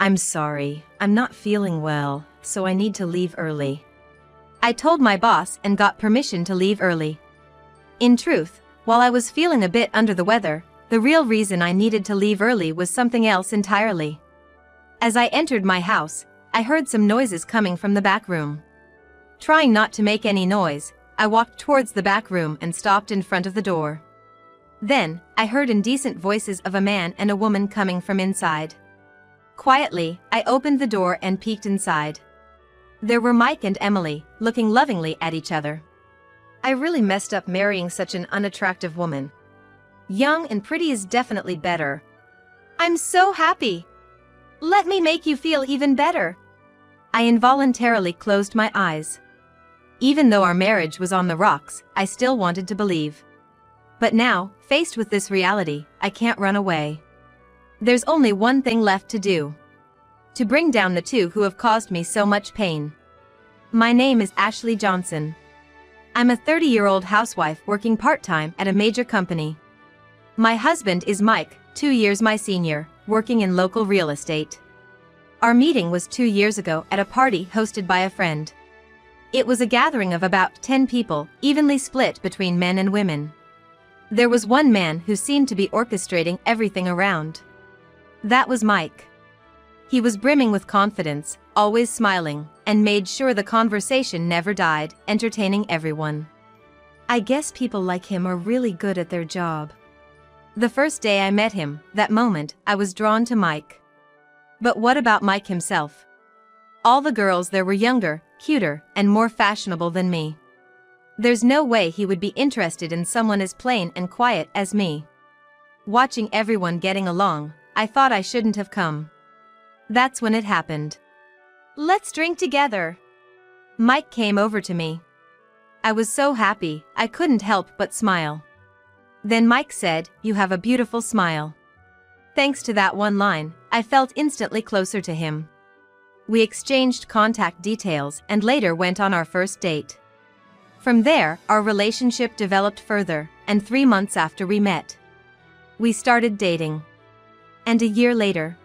I'm sorry, I'm not feeling well, so I need to leave early. I told my boss and got permission to leave early. In truth, while I was feeling a bit under the weather, the real reason I needed to leave early was something else entirely. As I entered my house, I heard some noises coming from the back room. Trying not to make any noise, I walked towards the back room and stopped in front of the door. Then, I heard indecent voices of a man and a woman coming from inside. Quietly, I opened the door and peeked inside. There were Mike and Emily, looking lovingly at each other. I really messed up marrying such an unattractive woman. Young and pretty is definitely better. I'm so happy. Let me make you feel even better. I involuntarily closed my eyes. Even though our marriage was on the rocks, I still wanted to believe. But now, faced with this reality, I can't run away. There's only one thing left to do. To bring down the two who have caused me so much pain. My name is Ashley Johnson. I'm a 30-year-old housewife working part-time at a major company. My husband is Mike, 2 years my senior, working in local real estate. Our meeting was 2 years ago at a party hosted by a friend. It was a gathering of about 10 people, evenly split between men and women. There was one man who seemed to be orchestrating everything around. That was Mike. He was brimming with confidence, always smiling, and made sure the conversation never died, entertaining everyone. I guess people like him are really good at their job. The first day I met him, that moment, I was drawn to Mike. But what about Mike himself? All the girls there were younger, cuter, and more fashionable than me. There's no way he would be interested in someone as plain and quiet as me. Watching everyone getting along, I thought I shouldn't have come. That's when it happened. Let's drink together. Mike came over to me. I was so happy, I couldn't help but smile. Then Mike said, "You have a beautiful smile." Thanks to that one line, I felt instantly closer to him. We exchanged contact details and later went on our first date. From there, our relationship developed further, and 3 months after we met, we started dating. And a year later,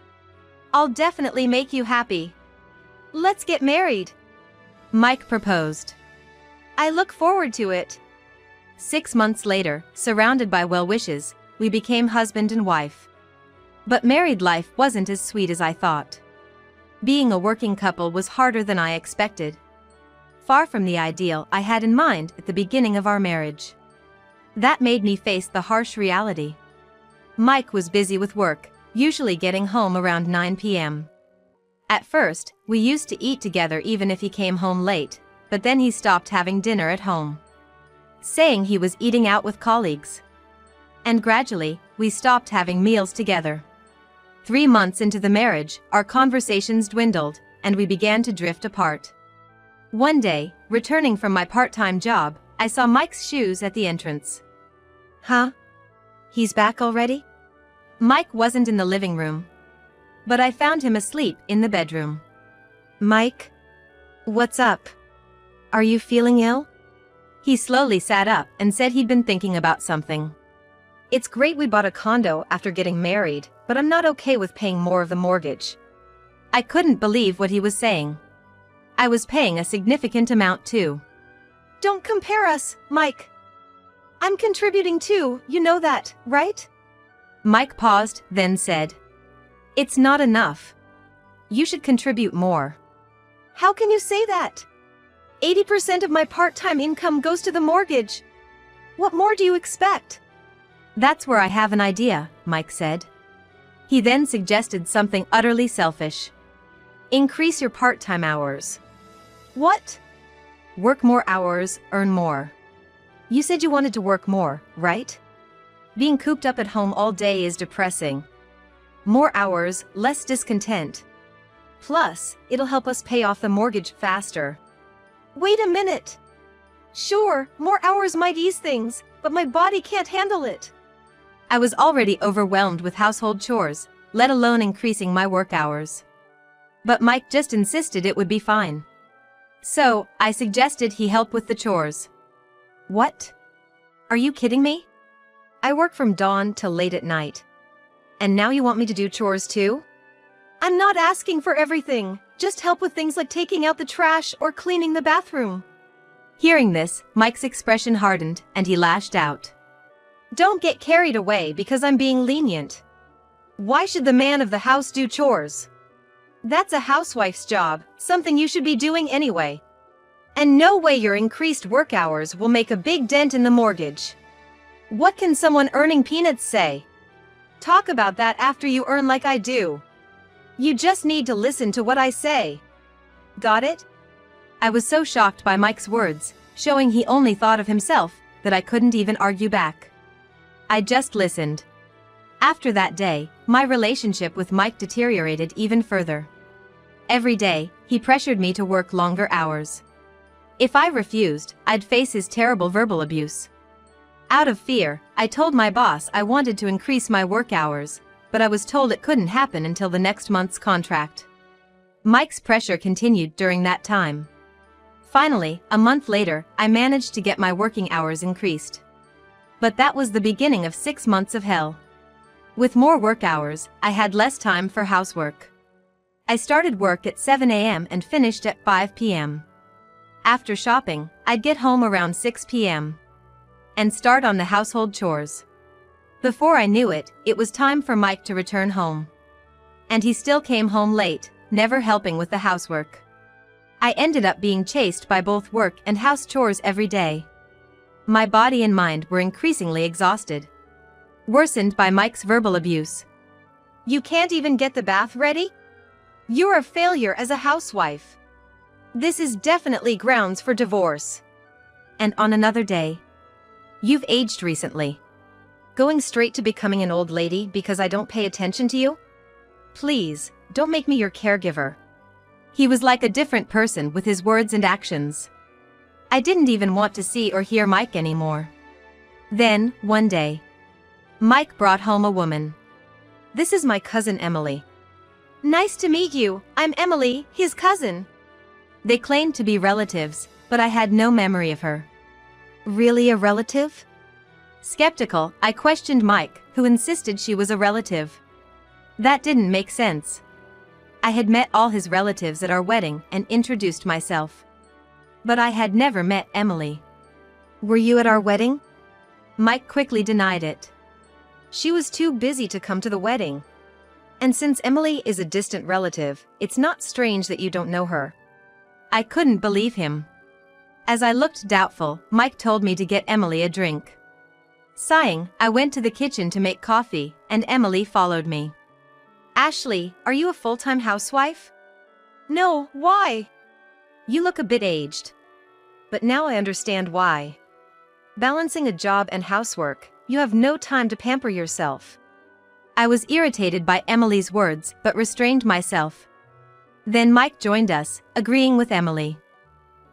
"I'll definitely make you happy. Let's get married," Mike proposed. I look forward to it. 6 months later, surrounded by well wishes, we became husband and wife. But married life wasn't as sweet as I thought. Being a working couple was harder than I expected. Far from the ideal I had in mind at the beginning of our marriage. That made me face the harsh reality. Mike was busy with work, usually getting home around 9 p.m. At first, we used to eat together even if he came home late, but then he stopped having dinner at home, saying he was eating out with colleagues. And gradually, we stopped having meals together. 3 months into the marriage, our conversations dwindled, and we began to drift apart. One day, returning from my part-time job, I saw Mike's shoes at the entrance. Huh? He's back already? Mike wasn't in the living room, but I found him asleep in the bedroom. Mike? What's up? Are you feeling ill? He slowly sat up and said he'd been thinking about something. It's great we bought a condo after getting married, but I'm not okay with paying more of the mortgage. I couldn't believe what he was saying. I was paying a significant amount too. Don't compare us, Mike. I'm contributing too, you know that, right? Mike paused, then said, "It's not enough. You should contribute more." How can you say that? 80% of my part-time income goes to the mortgage. What more do you expect? That's where I have an idea, Mike said. He then suggested something utterly selfish. Increase your part-time hours. What? Work more hours, earn more. You said you wanted to work more, right? Being cooped up at home all day is depressing. More hours, less discontent. Plus, it'll help us pay off the mortgage faster. Wait a minute. Sure, more hours might ease things, but my body can't handle it. I was already overwhelmed with household chores, let alone increasing my work hours. But Mike just insisted it would be fine. So, I suggested he help with the chores. What? Are you kidding me? I work from dawn till late at night. And now you want me to do chores too? I'm not asking for everything, just help with things like taking out the trash or cleaning the bathroom. Hearing this, Mike's expression hardened and he lashed out. Don't get carried away because I'm being lenient. Why should the man of the house do chores? That's a housewife's job, something you should be doing anyway. And no way your increased work hours will make a big dent in the mortgage. What can someone earning peanuts say? Talk about that after you earn like I do. You just need to listen to what I say. Got it? I was so shocked by Mike's words, showing he only thought of himself, that I couldn't even argue back. I just listened. After that day, my relationship with Mike deteriorated even further. Every day, he pressured me to work longer hours. If I refused, I'd face his terrible verbal abuse. Out of fear, I told my boss I wanted to increase my work hours, but I was told it couldn't happen until the next month's contract. Mike's pressure continued during that time. Finally, a month later, I managed to get my working hours increased. But that was the beginning of 6 months of hell. With more work hours, I had less time for housework. I started work at 7 a.m. and finished at 5 p.m. After shopping, I'd get home around 6 p.m. and start on the household chores. Before I knew it, it was time for Mike to return home. And he still came home late, never helping with the housework. I ended up being chased by both work and house chores every day. My body and mind were increasingly exhausted, worsened by Mike's verbal abuse. You can't even get the bath ready? You're a failure as a housewife. This is definitely grounds for divorce. And on another day, you've aged recently. Going straight to becoming an old lady because I don't pay attention to you? Please, don't make me your caregiver. He was like a different person with his words and actions. I didn't even want to see or hear Mike anymore. Then, one day, Mike brought home a woman. This is my cousin Emily. Nice to meet you, I'm Emily, his cousin. They claimed to be relatives, but I had no memory of her. Really a relative? Skeptical, I questioned Mike, who insisted she was a relative. That didn't make sense. I had met all his relatives at our wedding and introduced myself. But I had never met Emily. Were you at our wedding? Mike quickly denied it. She was too busy to come to the wedding. And since Emily is a distant relative, it's not strange that you don't know her. I couldn't believe him. As I looked doubtful, Mike told me to get Emily a drink. Sighing, I went to the kitchen to make coffee, and Emily followed me. Ashley, are you a full-time housewife? No, why? You look a bit aged. But now I understand why. Balancing a job and housework, you have no time to pamper yourself. I was irritated by Emily's words, but restrained myself. Then Mike joined us, agreeing with Emily.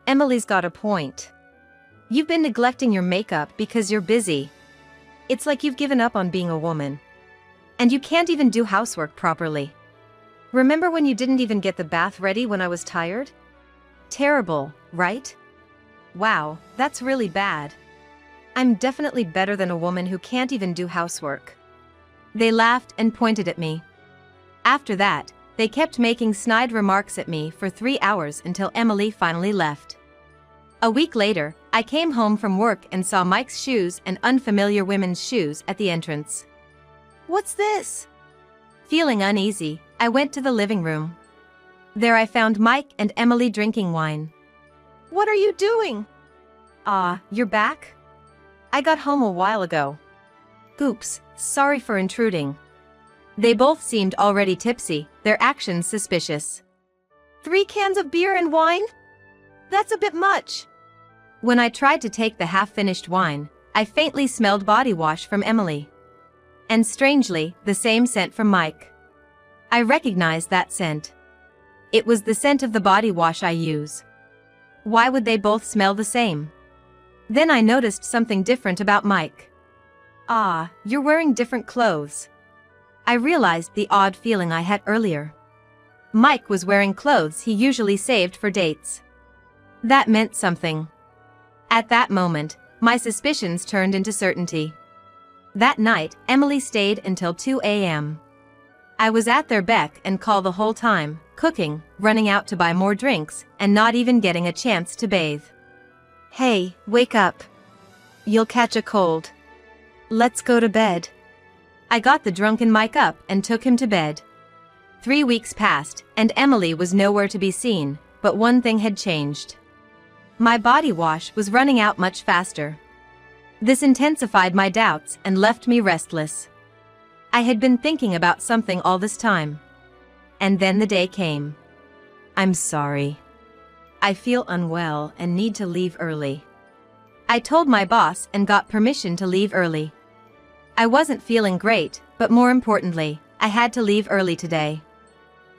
Emily's got a point. You've been neglecting your makeup because you're busy. It's like you've given up on being a woman. And you can't even do housework properly. Remember when you didn't even get the bath ready when I was tired? Terrible, right? Wow, that's really bad. I'm definitely better than a woman who can't even do housework. They laughed and pointed at me. After that, they kept making snide remarks at me for 3 hours until Emily finally left. A week later, I came home from work and saw Mike's shoes and unfamiliar women's shoes at the entrance. What's this? Feeling uneasy, I went to the living room. There I found Mike and Emily drinking wine. What are you doing? You're back? I got home a while ago. Oops, sorry for intruding. They both seemed already tipsy, their actions suspicious. 3 cans of beer and wine? That's a bit much. When I tried to take the half-finished wine, I faintly smelled body wash from Emily. And strangely, the same scent from Mike. I recognized that scent. It was the scent of the body wash I use. Why would they both smell the same? Then I noticed something different about Mike. You're wearing different clothes. I realized the odd feeling I had earlier. Mike was wearing clothes he usually saved for dates. That meant something. At that moment, my suspicions turned into certainty. That night, Emily stayed until 2 a.m. I was at their beck and call the whole time, cooking, running out to buy more drinks, and not even getting a chance to bathe. Hey, wake up. You'll catch a cold. Let's go to bed. I got the drunken Mike up and took him to bed. 3 weeks passed, and Emily was nowhere to be seen, but one thing had changed. My body wash was running out much faster. This intensified my doubts and left me restless. I had been thinking about something all this time. And then the day came. I'm sorry. I feel unwell and need to leave early. I told my boss and got permission to leave early. I wasn't feeling great, but more importantly, I had to leave early today.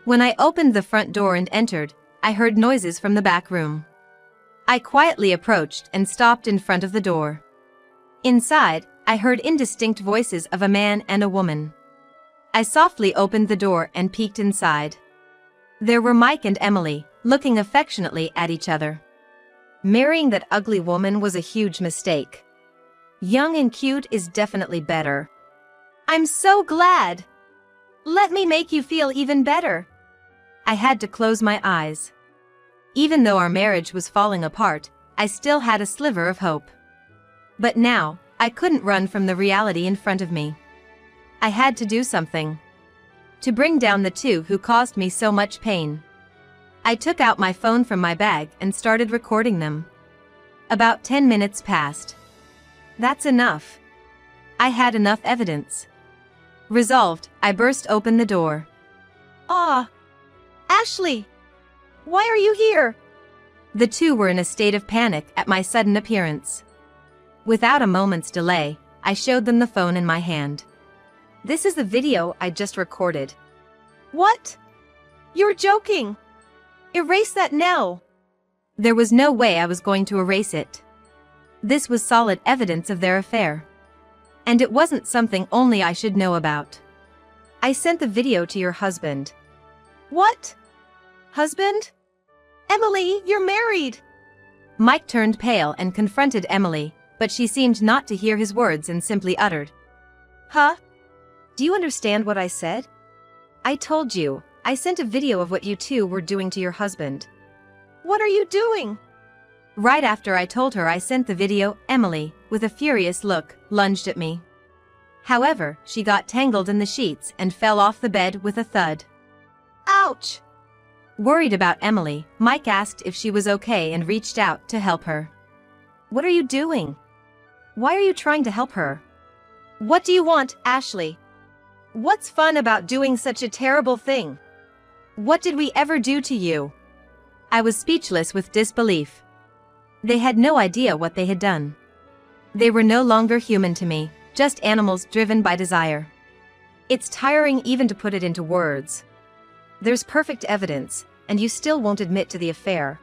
When I opened the front door and entered, I heard noises from the back room. I quietly approached and stopped in front of the door. Inside, I heard indistinct voices of a man and a woman. I softly opened the door and peeked inside. There were Mike and Emily, looking affectionately at each other. Marrying that ugly woman was a huge mistake. Young and cute is definitely better. I'm so glad. Let me make you feel even better. I had to close my eyes. Even though our marriage was falling apart, I still had a sliver of hope. But now, I couldn't run from the reality in front of me. I had to do something to bring down the two who caused me so much pain. I took out my phone from my bag and started recording them. About 10 minutes passed. That's enough. I had enough evidence. Resolved, I burst open the door. Ah! Ashley! Why are you here? The two were in a state of panic at my sudden appearance. Without a moment's delay, I showed them the phone in my hand. This is the video I just recorded. What? You're joking! Erase that now! There was no way I was going to erase it. This was solid evidence of their affair. And it wasn't something only I should know about. I sent the video to your husband. What? Husband? Emily, you're married! Mike turned pale and confronted Emily, but she seemed not to hear his words and simply uttered. Huh? Do you understand what I said? I told you, I sent a video of what you two were doing to your husband. What are you doing? Right after I told her I sent the video, Emily, with a furious look, lunged at me. However, she got tangled in the sheets and fell off the bed with a thud. Ouch! Worried about Emily, Mike asked if she was okay and reached out to help her. What are you doing? Why are you trying to help her? What do you want, Ashley? What's fun about doing such a terrible thing? What did we ever do to you? I was speechless with disbelief. They had no idea what they had done. They were no longer human to me, just animals driven by desire. It's tiring even to put it into words. There's perfect evidence, and you still won't admit to the affair.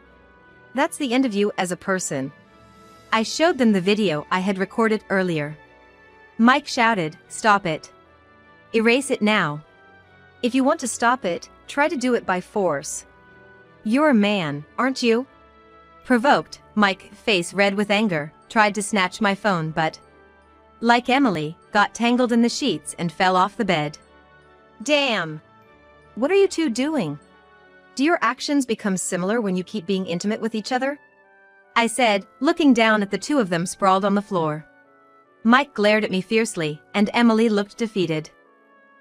That's the end of you as a person. I showed them the video I had recorded earlier. Mike shouted, "Stop it. Erase it now. If you want to stop it, try to do it by force. You're a man, aren't you?" Provoked, Mike, face red with anger, tried to snatch my phone but, like Emily, got tangled in the sheets and fell off the bed. Damn! What are you two doing? Do your actions become similar when you keep being intimate with each other? I said, looking down at the two of them sprawled on the floor. Mike glared at me fiercely, and Emily looked defeated.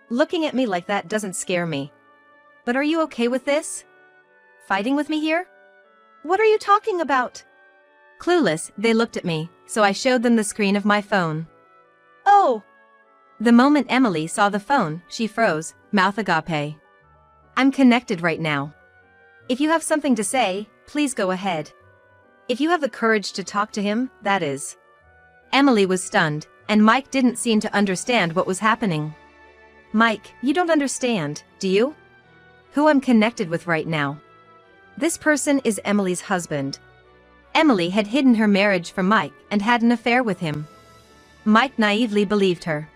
Looking at me like that doesn't scare me. But are you okay with this? Fighting with me here? What are you talking about? Clueless, they looked at me, so I showed them the screen of my phone. Oh! The moment Emily saw the phone, she froze, mouth agape. I'm connected right now. If you have something to say, please go ahead. If you have the courage to talk to him, that is. Emily was stunned, and Mike didn't seem to understand what was happening. Mike, you don't understand, do you? Who I'm connected with right now. This person is Emily's husband. Emily had hidden her marriage from Mike and had an affair with him. Mike naively believed her.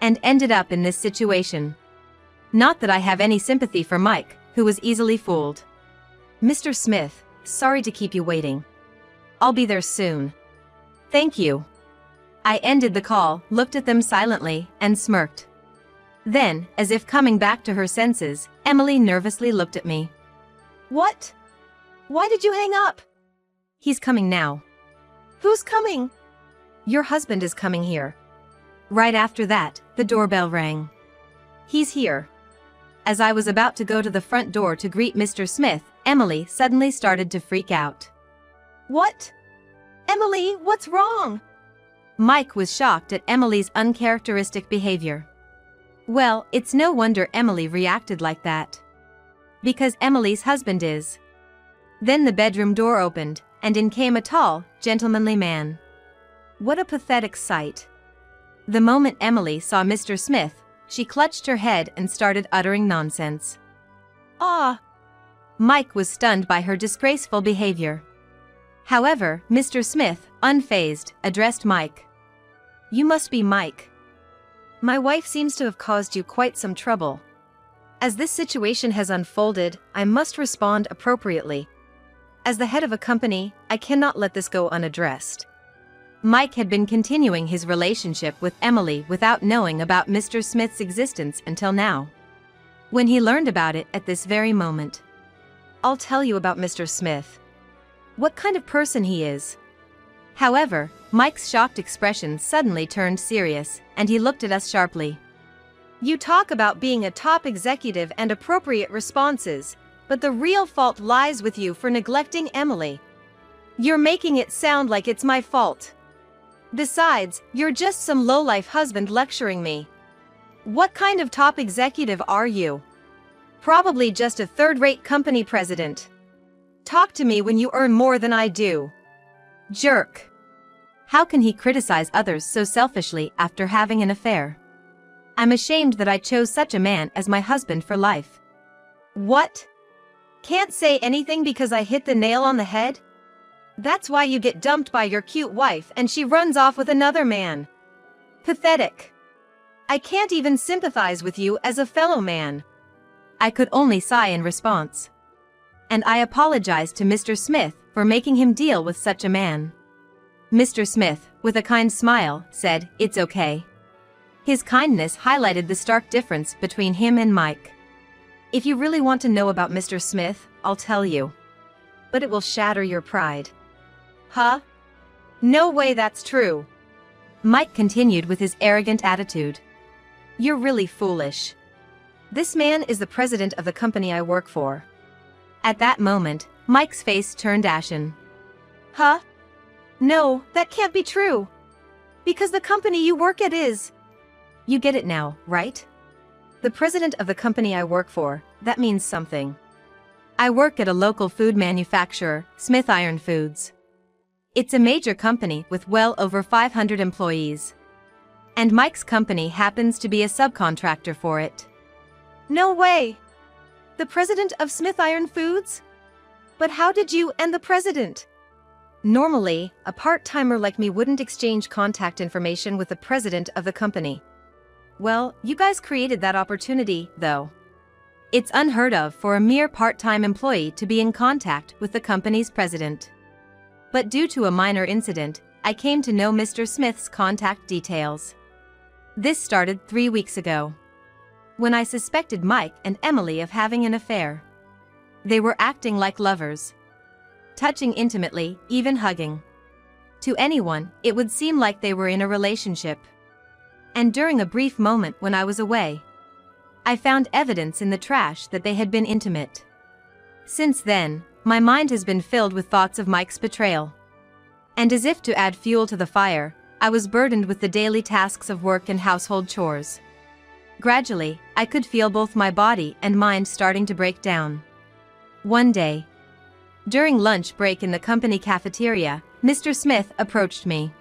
And ended up in this situation. Not that I have any sympathy for Mike, who was easily fooled. Mr. Smith, sorry to keep you waiting. I'll be there soon. Thank you. I ended the call, looked at them silently, and smirked. Then, as if coming back to her senses, Emily nervously looked at me. What? Why did you hang up? He's coming now. Who's coming? Your husband is coming here. Right after that, the doorbell rang. He's here. As I was about to go to the front door to greet Mr. Smith, Emily suddenly started to freak out. What? Emily, what's wrong? Mike was shocked at Emily's uncharacteristic behavior. Well, it's no wonder Emily reacted like that. Because Emily's husband is. Then the bedroom door opened, and in came a tall, gentlemanly man. What a pathetic sight. The moment Emily saw Mr. Smith, she clutched her head and started uttering nonsense. Ah! Mike was stunned by her disgraceful behavior. However, Mr. Smith, unfazed, addressed Mike. You must be Mike. My wife seems to have caused you quite some trouble. As this situation has unfolded, I must respond appropriately. As the head of a company, I cannot let this go unaddressed. Mike had been continuing his relationship with Emily without knowing about Mr. Smith's existence until now. When he learned about it at this very moment. I'll tell you about Mr. Smith. What kind of person he is. However, Mike's shocked expression suddenly turned serious, and he looked at us sharply. You talk about being a top executive and appropriate responses, but the real fault lies with you for neglecting Emily. You're making it sound like it's my fault. Besides, you're just some lowlife husband lecturing me. What kind of top executive are you? Probably just a third-rate company president. Talk to me when you earn more than I do. Jerk. How can he criticize others so selfishly after having an affair? I'm ashamed that I chose such a man as my husband for life. What? Can't say anything because I hit the nail on the head? That's why you get dumped by your cute wife and she runs off with another man. Pathetic. I can't even sympathize with you as a fellow man. I could only sigh in response. And I apologized to Mr. Smith for making him deal with such a man. Mr. Smith, with a kind smile, said, "It's okay." His kindness highlighted the stark difference between him and Mike. If you really want to know about Mr. Smith, I'll tell you. But it will shatter your pride. Huh? No way that's true. Mike continued with his arrogant attitude. You're really foolish. This man is the president of the company I work for. At that moment, Mike's face turned ashen. Huh? No, that can't be true. Because the company you work at is. You get it now, right? The president of the company I work for, that means something. I work at a local food manufacturer, Smith Iron Foods. It's a major company with well over 500 employees. And Mike's company happens to be a subcontractor for it. No way! The president of Smith Iron Foods? But how did you and the president? Normally, a part-timer like me wouldn't exchange contact information with the president of the company. Well, you guys created that opportunity, though. It's unheard of for a mere part-time employee to be in contact with the company's president. But due to a minor incident, I came to know Mr. Smith's contact details. This started 3 weeks ago, when I suspected Mike and Emily of having an affair. They were acting like lovers, touching intimately, even hugging. To anyone, it would seem like they were in a relationship. And during a brief moment when I was away, I found evidence in the trash that they had been intimate. Since then, my mind has been filled with thoughts of Mike's betrayal. And as if to add fuel to the fire, I was burdened with the daily tasks of work and household chores. Gradually, I could feel both my body and mind starting to break down. One day, during lunch break in the company cafeteria, Mr. Smith approached me.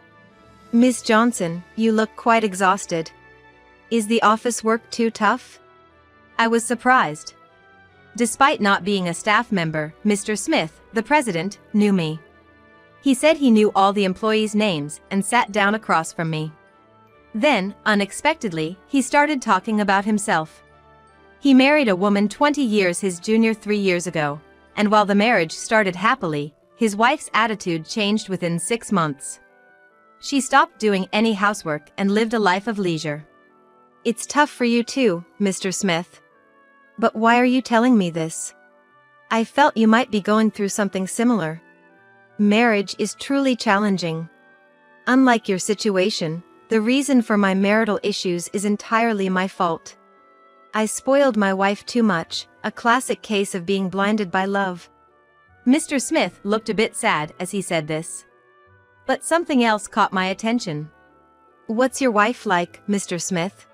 Miss Johnson, you look quite exhausted. Is the office work too tough? I was surprised. Despite not being a staff member, Mr. Smith, the president, knew me. He said he knew all the employees' names and sat down across from me. Then, unexpectedly, he started talking about himself. He married a woman 20 years his junior 3 years ago, and while the marriage started happily, his wife's attitude changed within 6 months. She stopped doing any housework and lived a life of leisure. It's tough for you too, Mr. Smith. But why are you telling me this? I felt you might be going through something similar. Marriage is truly challenging. Unlike your situation, the reason for my marital issues is entirely my fault. I spoiled my wife too much, a classic case of being blinded by love. Mr. Smith looked a bit sad as he said this. But something else caught my attention. What's your wife like, Mr. Smith?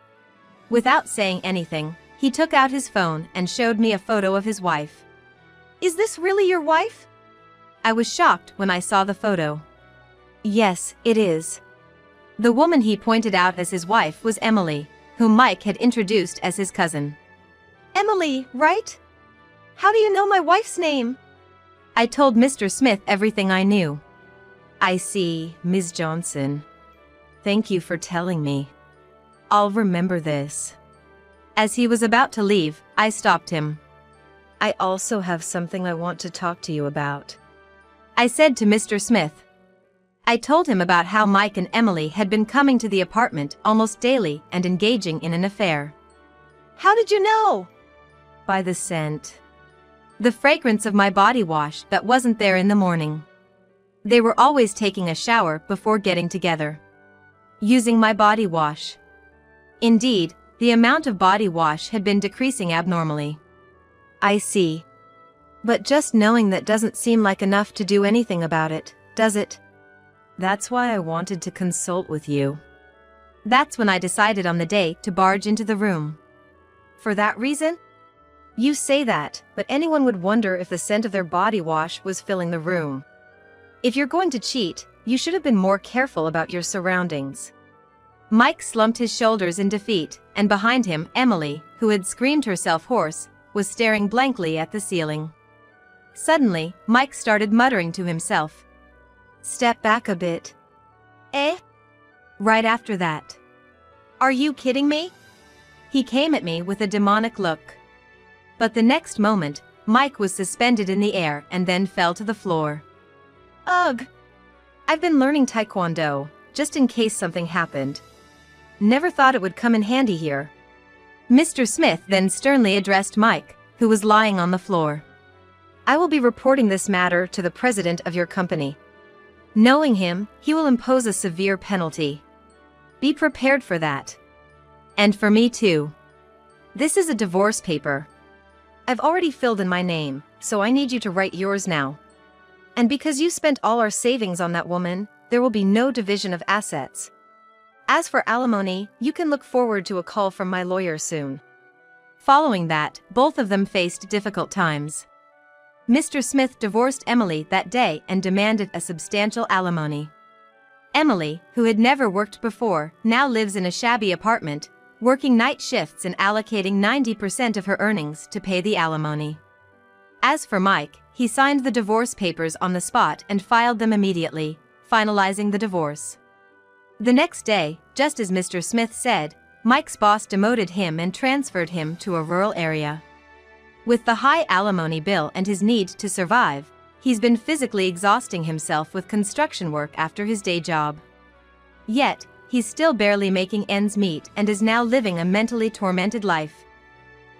Without saying anything, he took out his phone and showed me a photo of his wife. Is this really your wife? I was shocked when I saw the photo. Yes, it is. The woman he pointed out as his wife was Emily, whom Mike had introduced as his cousin. Emily, right? How do you know my wife's name? I told Mr. Smith everything I knew. I see, Ms. Johnson. Thank you for telling me. I'll remember this. As he was about to leave, I stopped him. I also have something I want to talk to you about, I said to Mr. Smith. I told him about how Mike and Emily had been coming to the apartment almost daily and engaging in an affair. How did you know? By the scent. The fragrance of my body wash that wasn't there in the morning. They were always taking a shower before getting together. Using my body wash. Indeed, the amount of body wash had been decreasing abnormally. I see. But just knowing that doesn't seem like enough to do anything about it, does it? That's why I wanted to consult with you. That's when I decided on the day to barge into the room. For that reason? You say that, but anyone would wonder if the scent of their body wash was filling the room. If you're going to cheat, you should have been more careful about your surroundings. Mike slumped his shoulders in defeat, and behind him, Emily, who had screamed herself hoarse, was staring blankly at the ceiling. Suddenly, Mike started muttering to himself. Step back a bit. Eh? Right after that. Are you kidding me? He came at me with a demonic look. But the next moment, Mike was suspended in the air and then fell to the floor. Ugh! I've been learning Taekwondo, just in case something happened. Never thought it would come in handy here. Mr. Smith then sternly addressed Mike, who was lying on the floor. I will be reporting this matter to the president of your company. Knowing him, he will impose a severe penalty. Be prepared for that. And for me too. This is a divorce paper. I've already filled in my name, so I need you to write yours now. And because you spent all our savings on that woman, there will be no division of assets. As for alimony, you can look forward to a call from my lawyer soon. Following that, both of them faced difficult times. Mr. Smith divorced Emily that day and demanded a substantial alimony. Emily, who had never worked before, now lives in a shabby apartment, working night shifts and allocating 90% of her earnings to pay the alimony. As for Mike, he signed the divorce papers on the spot and filed them immediately, finalizing the divorce. The next day, just as Mr. Smith said, Mike's boss demoted him and transferred him to a rural area. With the high alimony bill and his need to survive, he's been physically exhausting himself with construction work after his day job. Yet, he's still barely making ends meet and is now living a mentally tormented life.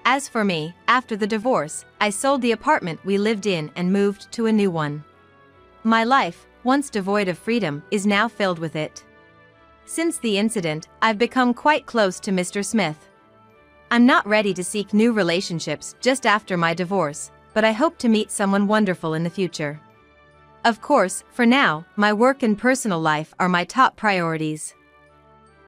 As for me, after the divorce, I sold the apartment we lived in and moved to a new one. My life, once devoid of freedom, is now filled with it. Since the incident, I've become quite close to Mr. Smith. I'm not ready to seek new relationships just after my divorce, but I hope to meet someone wonderful in the future. Of course, for now, my work and personal life are my top priorities.